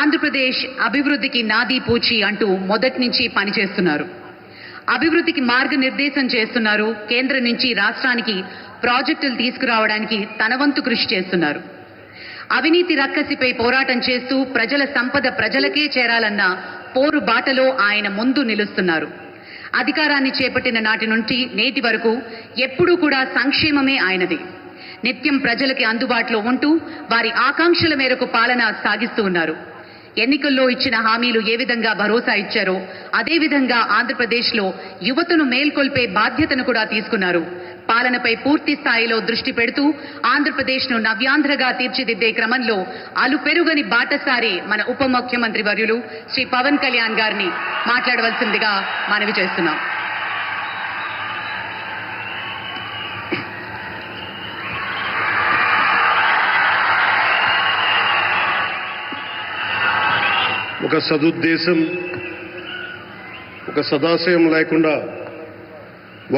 ఆంధ్రప్రదేశ్ అభివృద్ధికి నాదీ పూచి అంటూ మొదటి నుంచి పనిచేస్తున్నారు. అభివృద్ధికి మార్గనిర్దేశం చేస్తున్నారు. కేంద్రం నుంచి రాష్ట్రానికి ప్రాజెక్టులు తీసుకురావడానికి తన వంతు కృషి చేస్తున్నారు. అవినీతి రక్కసిపై పోరాటం చేస్తూ ప్రజల సంపద ప్రజలకే చేరాలన్న పోరు బాటలో ఆయన ముందు నిలుస్తున్నారు. అధికారాన్ని చేపట్టిన నాటి నుండి నేటి వరకు ఎప్పుడూ కూడా సంక్షేమమే ఆయనది. నిత్యం ప్రజలకి అందుబాటులో ఉంటూ వారి ఆకాంక్షల మేరకు పాలన సాగిస్తూ ఉన్నారు. ఎన్నికల్లో ఇచ్చిన హామీలు ఏ విధంగా భరోసా ఇచ్చారో అదే విధంగా ఆంధ్రప్రదేశ్లో యువతను మేల్కొల్పే బాధ్యతను కూడా తీసుకున్నారు. పాలనపై పూర్తి స్థాయిలో దృష్టి పెడుతూ ఆంధ్రప్రదేశ్ను నవ్యాంధ్రగా తీర్చిదిద్దే క్రమంలో అలుపెరుగని బాటసారి మన ఉప ముఖ్యమంత్రి వర్యులు శ్రీ పవన్ కళ్యాణ్ గారిని మాట్లాడవలసిందిగా మనవి చేస్తున్నాం. ఒక సదుద్దేశం, ఒక సదాశయం లేకుండా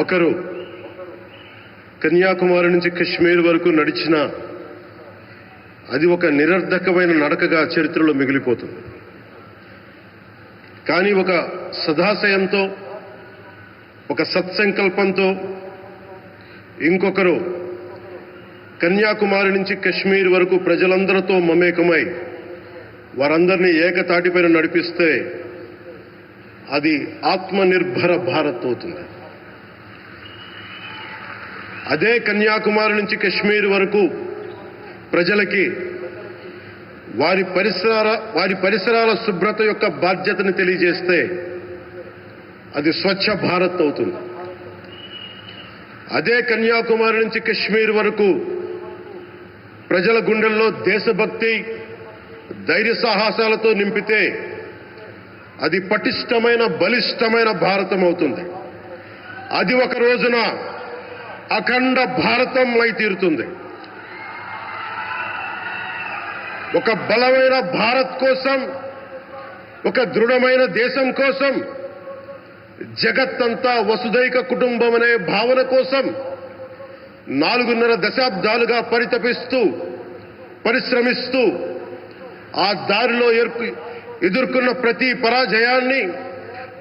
ఒకరు కన్యాకుమారి నుంచి కశ్మీర్ వరకు నడిచిన అది ఒక నిరర్ధకమైన నడకగా చరిత్రలో మిగిలిపోతుంది. కానీ ఒక సదాశయంతో, ఒక సత్సంకల్పంతో ఇంకొకరు కన్యాకుమారి నుంచి కశ్మీర్ వరకు ప్రజలందరితో మమేకమై వారందరినీ ఏకతాటిపైన నడిపిస్తే అది ఆత్మనిర్భర భారత్ అవుతుంది. అదే కన్యాకుమారి నుంచి కశ్మీర్ వరకు ప్రజలకి వారి పరిసరాల శుభ్రత యొక్క బాధ్యతను తెలియజేస్తే అది స్వచ్ఛ భారత్ అవుతుంది. అదే కన్యాకుమారి నుంచి కశ్మీర్ వరకు ప్రజల గుండెల్లో దేశభక్తి, ధైర్య సాహసాలతో నింపితే అది పటిష్టమైన, బలిష్టమైన భారతం అవుతుంది. అది ఒక రోజున అఖండ భారతం అయి తీరుతుంది. ఒక బలమైన భారత్ కోసం, ఒక దృఢమైన దేశం కోసం, జగత్తంతా వసుదైక కుటుంబం అనే భావన కోసం 4.5 దశాబ్దాలుగా పరిశ్రమిస్తూ ఆ దారిలో ఎదుర్కొన్న ప్రతి పరాజయాన్ని,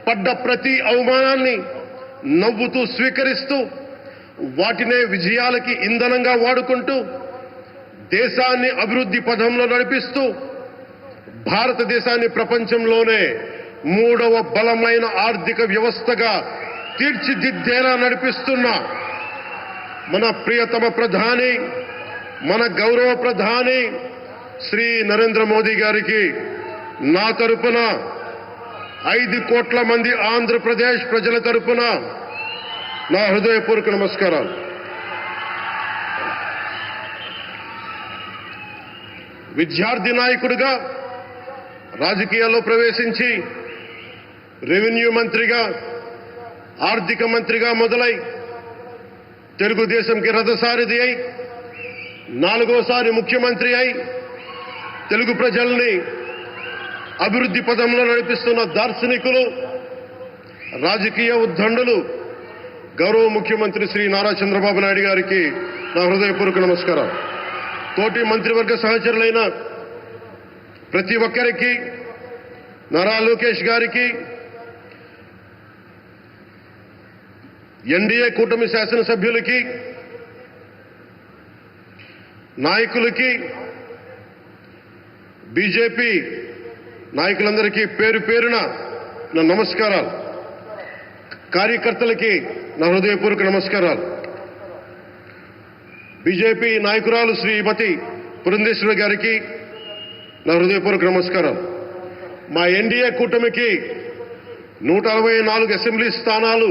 పడ్డ ప్రతి అవమానాన్ని నవ్వుతూ స్వీకరిస్తూ వాటినే విజయాలకి ఇంధనంగా వాడుకుంటూ దేశాన్ని అభివృద్ధి పథంలో నడిపిస్తూ భారతదేశాన్ని ప్రపంచంలోనే 3వ బలమైన ఆర్థిక వ్యవస్థగా తీర్చిదిద్దేలా నడిపిస్తున్న మన ప్రియతమ ప్రధాని, మన గౌరవ ప్రధాని శ్రీ నరేంద్ర మోదీ గారికి నా తరపున 5 కోట్ల మంది ఆంధ్రప్రదేశ్ ప్రజల తరపున నా హృదయపూర్వక నమస్కారాలు. విద్యార్థి నాయకుడిగా రాజకీయాల్లో ప్రవేశించి రెవెన్యూ మంత్రిగా, ఆర్థిక మంత్రిగా మొదలై తెలుగుదేశంకి రథసారథి అయి 4వసారి ముఖ్యమంత్రి అయి తెలుగు ప్రజల్ని అభివృద్ధి పదంలో నడిపిస్తున్న దార్శనికులు, రాజకీయ ఉద్దండులు గౌరవ ముఖ్యమంత్రి శ్రీ నారా చంద్రబాబు నాయుడు గారికి నా హృదయపూర్వక నమస్కారం. తోటి మంత్రివర్గ సహచరులైన ప్రతి ఒక్కరికి, నారా లోకేష్ గారికి, ఎన్డీఏ కూటమి శాసనసభ్యులకి, నాయకులకి, బీజేపీ నాయకులందరికీ పేరు పేరున నా నమస్కారాలు. కార్యకర్తలకి నా హృదయపూర్వక నమస్కారాలు. బీజేపీ నాయకురాలు శ్రీమతి పురంధేశ్వరి గారికి నా హృదయపూర్వక నమస్కారాలు. మా ఎన్డీఏ కూటమికి 164 అసెంబ్లీ స్థానాలు,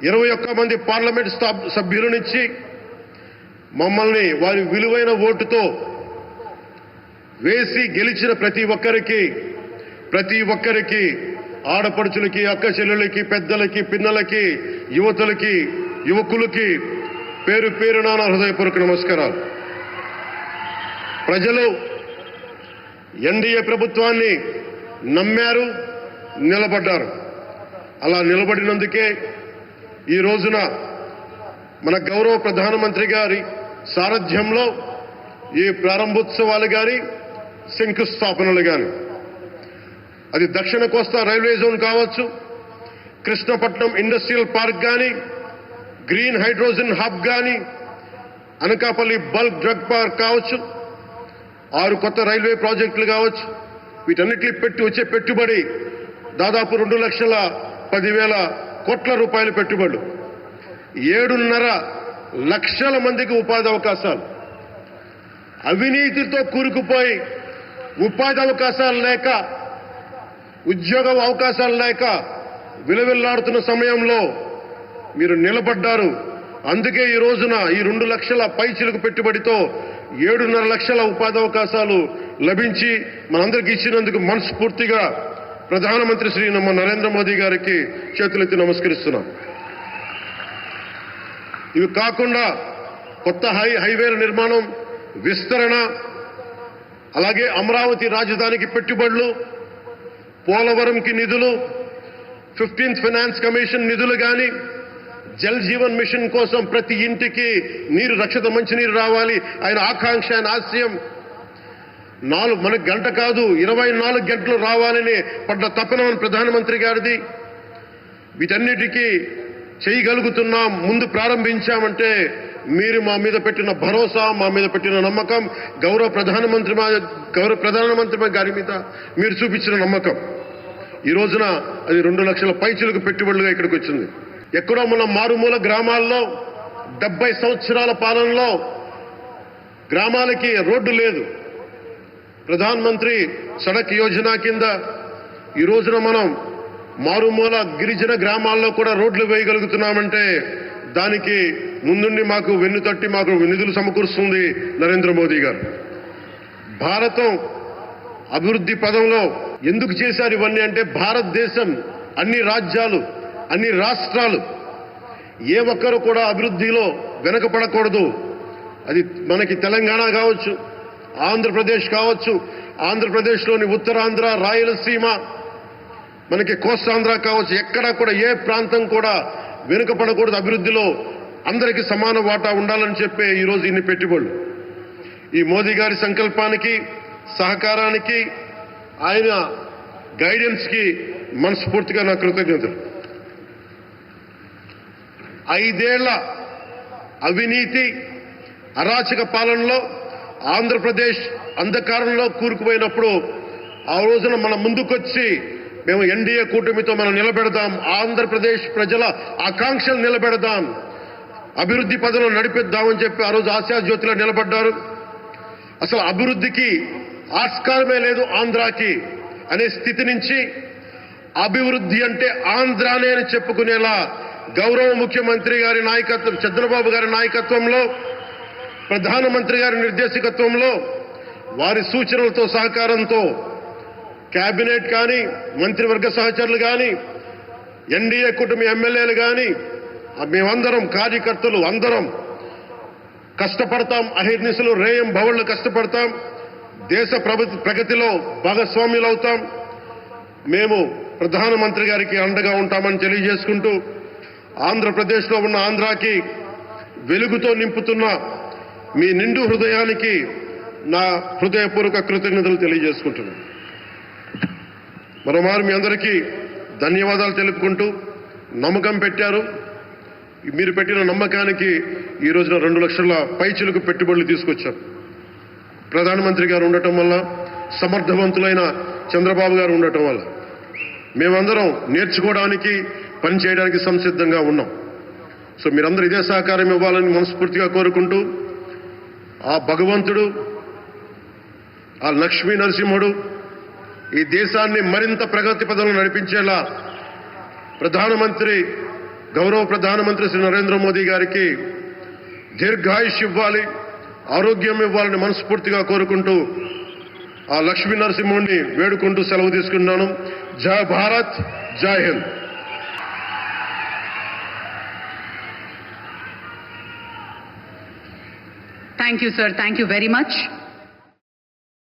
21 మంది పార్లమెంట్ సభ్యులనిచ్చి మమ్మల్ని వారి విలువైన ఓటుతో వేసి గెలిచిన ప్రతి ఒక్కరికి ఆడపడుచులకి, అక్క చెల్లెలకి, పెద్దలకి, పిన్నలకి, యువతులకి, యువకులకి పేరు పేరున నా హృదయపూర్వక నమస్కారాలు. ప్రజలు ఎన్డీఏ ప్రభుత్వాన్ని నమ్మారు, నిలబడ్డారు. అలా నిలబడినందుకే ఈ రోజున మన గౌరవ ప్రధానమంత్రి గారి సారథ్యంలో ఈ ప్రారంభోత్సవాలు గాని శంకుస్థాపనలు కానీ, అది దక్షిణ కోస్తా రైల్వే జోన్ కావచ్చు, కృష్ణపట్నం ఇండస్ట్రియల్ పార్క్ కానీ, గ్రీన్ హైడ్రోజన్ హబ్ కానీ, అనకాపల్లి బల్క్ డ్రగ్ పార్క్ కావచ్చు, 6 కొత్త రైల్వే ప్రాజెక్టులు కావచ్చు, వీటన్నిటిని వచ్చే పెట్టుబడి దాదాపు 2,10,000 కోట్ల రూపాయల పెట్టుబడులు, 7.5 లక్షల మందికి ఉపాధి అవకాశాలు. అవినీతితో కూరుకుపోయి ఉపాధి అవకాశాలు లేక, ఉద్యోగ అవకాశాలు లేక విలవిల్లాడుతున్న సమయంలో మీరు నిలబడ్డారు. అందుకే ఈ రోజున ఈ 2 లక్షల పైచిలకు పెట్టుబడితో 7.5 లక్షల ఉపాధి అవకాశాలు లభించి మనందరికీ ఇచ్చినందుకు మనస్ఫూర్తిగా ప్రధానమంత్రి శ్రీ నరేంద్ర మోదీ గారికి చేతులెత్తి నమస్కరిస్తున్నాం. ఇవి కాకుండా కొత్త హైవేల నిర్మాణం, విస్తరణ, అలాగే అమరావతి రాజధానికి పెట్టుబడులు, పోలవరంకి నిధులు, 15th ఫైనాన్స్ కమిషన్ నిధులు కానీ, జల్ జీవన్ మిషన్ కోసం ప్రతి ఇంటికి నీరు, రక్షిత మంచినీరు రావాలి ఆయన ఆకాంక్ష, ఆయన ఆశయం. మనకు గంట కాదు 24 గంటలు రావాలని పడ్డ తపన ప్రధానమంత్రి గారిది. వీటన్నిటికీ చేయగలుగుతున్నాం, ముందు ప్రారంభించామంటే మీరు మా మీద పెట్టిన భరోసా, మా మీద పెట్టిన నమ్మకం, గౌరవ ప్రధానమంత్రి గారి మీద మీరు చూపించిన నమ్మకం. ఈ రోజున అది 2 లక్షల పైచిలకు పెట్టుబడులుగా ఇక్కడికి వచ్చింది. ఎక్కడో మన మారుమూల గ్రామాల్లో 70 సంవత్సరాల పాలనలో గ్రామాలకి రోడ్డు లేదు. ప్రధానమంత్రి సడక్ యోజన కింద ఈ రోజున మనం మారుమూల గిరిజన గ్రామాల్లో కూడా రోడ్లు వేయగలుగుతున్నామంటే దానికి ముందుండి మాకు వెన్నుతట్టి మాకు నిధులు సమకూరుస్తుంది నరేంద్ర మోదీ గారు. భారతం అభివృద్ధి పదంలో ఎందుకు చేశారు ఇవన్నీ అంటే, భారతదేశం అన్ని రాజ్యాలు, అన్ని రాష్ట్రాలు ఏ ఒక్కరు కూడా అభివృద్ధిలో వెనకపడకూడదు. అది మనకి తెలంగాణ కావచ్చు, ఆంధ్రప్రదేశ్ కావచ్చు, ఆంధ్రప్రదేశ్లోని ఉత్తరాంధ్ర, రాయలసీమ, మనకి కోస్తాంధ్ర కావచ్చు, ఎక్కడా కూడా ఏ ప్రాంతం కూడా వెనుకపడకూడదు. అభివృద్ధిలో అందరికీ సమాన వాటా ఉండాలని చెప్పే ఈరోజు ఇన్ని పెట్టుబడులు. ఈ మోదీ గారి సంకల్పానికి, సహకారానికి, ఆయన గైడెన్స్ కి మనస్ఫూర్తిగా నా కృతజ్ఞతలు. 5 ఏళ్ల అవినీతి అరాచక పాలనలో ఆంధ్రప్రదేశ్ అంధకారంలో కూరుకుపోయినప్పుడు ఆ రోజున మన ముందుకొచ్చి మేము ఎన్డీఏ కూటమితో మనం నిలబెడదాం, ఆంధ్రప్రదేశ్ ప్రజల ఆకాంక్షలు నిలబెడదాం, అభివృద్ధి పదంలో నడిపిద్దామని చెప్పి ఆ రోజు ఆశాజ్యోతిలో నిలబడ్డారు. అసలు అభివృద్ధికి ఆస్కారమే లేదు ఆంధ్రాకి అనే స్థితి నుంచి అభివృద్ధి అంటే ఆంధ్రానే అని చెప్పుకునేలా గౌరవ ముఖ్యమంత్రి గారి నాయకత్వం, చంద్రబాబు గారి నాయకత్వంలో, ప్రధానమంత్రి గారి నిర్దేశకత్వంలో, వారి సూచనలతో సహకారంతో కేబినెట్ కానీ, మంత్రివర్గ సహచరులు కానీ, ఎన్డీఏ కూటమి ఎమ్మెల్యేలు కానీ, మేమందరం కార్యకర్తలు అందరం కష్టపడతాం. అహిర్నిశలు రేయం భవళ్లు కష్టపడతాం. దేశ ప్రగతిలో భాగస్వామ్యులు అవుతాం. మేము ప్రధానమంత్రి గారికి అండగా ఉంటామని తెలియజేసుకుంటూ, ఆంధ్రప్రదేశ్లో ఉన్న ఆంధ్రాకి వెలుగుతో నింపుతున్న మీ నిండు హృదయానికి నా హృదయపూర్వక కృతజ్ఞతలు తెలియజేసుకుంటున్నాను. మరోమారు మీ అందరికీ ధన్యవాదాలు తెలుపుకుంటూ, నమ్మకం పెట్టారు. మీరు పెట్టిన నమ్మకానికి ఈ రోజున 2 లక్షల పైచిలకు పెట్టుబడులు తీసుకొచ్చారు. ప్రధానమంత్రి గారు ఉండటం వల్ల, సమర్థవంతులైన చంద్రబాబు గారు ఉండటం వల్ల మేమందరం నేర్చుకోవడానికి, పనిచేయడానికి సంసిద్ధంగా ఉన్నాం. సో మీరందరూ ఇదే సహకారం ఇవ్వాలని మనస్ఫూర్తిగా కోరుకుంటూ, ఆ భగవంతుడు, ఆ లక్ష్మీ నరసింహుడు ఈ దేశాన్ని మరింత ప్రగతి పదంలో నడిపించేలా గౌరవ ప్రధానమంత్రి శ్రీ నరేంద్ర మోదీ గారికి దీర్ఘాయుష్ ఇవ్వాలి, ఆరోగ్యం ఇవ్వాలని మనస్ఫూర్తిగా కోరుకుంటూ, ఆ లక్ష్మీ నరసింహుడిని వేడుకుంటూ సెలవు తీసుకున్నాను. జై భారత్, జై Hind. Thank you, sir. Thank you very much.